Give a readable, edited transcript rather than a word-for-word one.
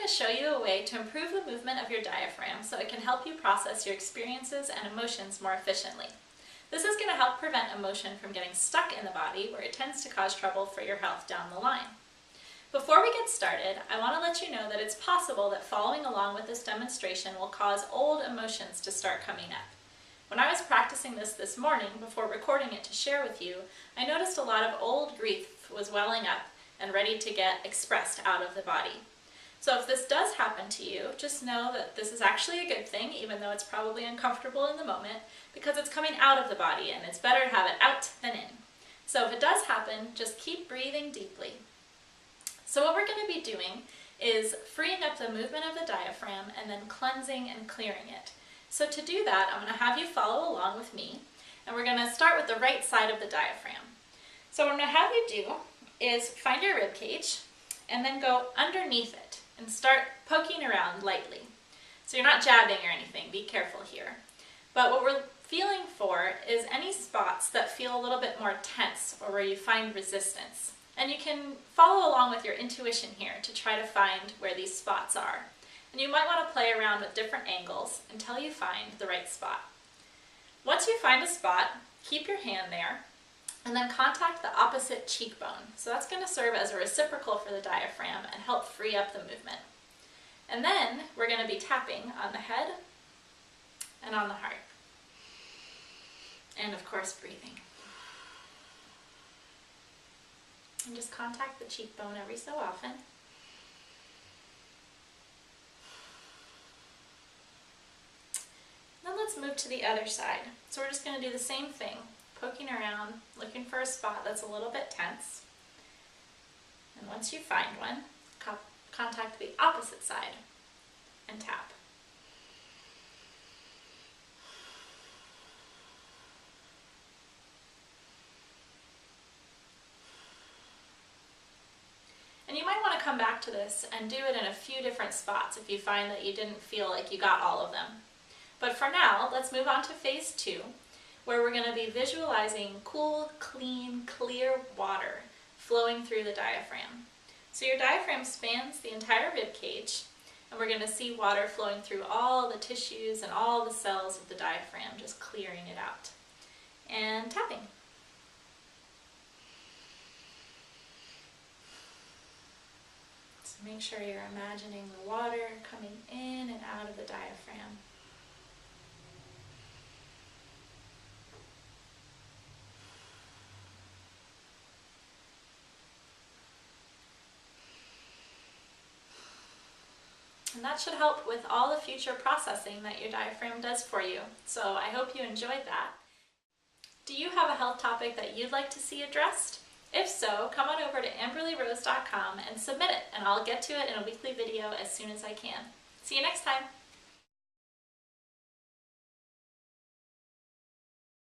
to show you a way to improve the movement of your diaphragm so it can help you process your experiences and emotions more efficiently. This is going to help prevent emotion from getting stuck in the body where it tends to cause trouble for your health down the line. Before we get started, I want to let you know that it's possible that following along with this demonstration will cause old emotions to start coming up. When I was practicing this morning before recording it to share with you, I noticed a lot of old grief was welling up and ready to get expressed out of the body. So if this does happen to you, just know that this is actually a good thing, even though it's probably uncomfortable in the moment, because it's coming out of the body and it's better to have it out than in. So if it does happen, just keep breathing deeply. So what we're going to be doing is freeing up the movement of the diaphragm and then cleansing and clearing it. So to do that, I'm going to have you follow along with me, and we're going to start with the right side of the diaphragm. So what I'm going to have you do is find your rib cage and then go underneath it and start poking around lightly. So you're not jabbing or anything, be careful here. But what we're feeling for is any spots that feel a little bit more tense or where you find resistance. And you can follow along with your intuition here to try to find where these spots are. And you might want to play around with different angles until you find the right spot. Once you find a spot, keep your hand there and then contact the opposite cheekbone. So that's going to serve as a reciprocal for the diaphragm and help free up the movement. And then we're going to be tapping on the head and on the heart. And of course, breathing. And just contact the cheekbone every so often. Then let's move to the other side. So we're just going to do the same thing, poking around, looking for a spot that's a little bit tense. And once you find one, contact the opposite side and tap. And you might want to come back to this and do it in a few different spots if you find that you didn't feel like you got all of them. But for now, let's move on to phase 2, where we're going to be visualizing cool, clean, clear water flowing through the diaphragm. So your diaphragm spans the entire rib cage, and we're going to see water flowing through all the tissues and all the cells of the diaphragm, just clearing it out. And tapping. So make sure you're imagining the water coming in and out of the diaphragm. And that should help with all the future processing that your diaphragm does for you. So I hope you enjoyed that. Do you have a health topic that you'd like to see addressed? If so, come on over to amberlyrose.com and submit it, and I'll get to it in a weekly video as soon as I can. See you next time!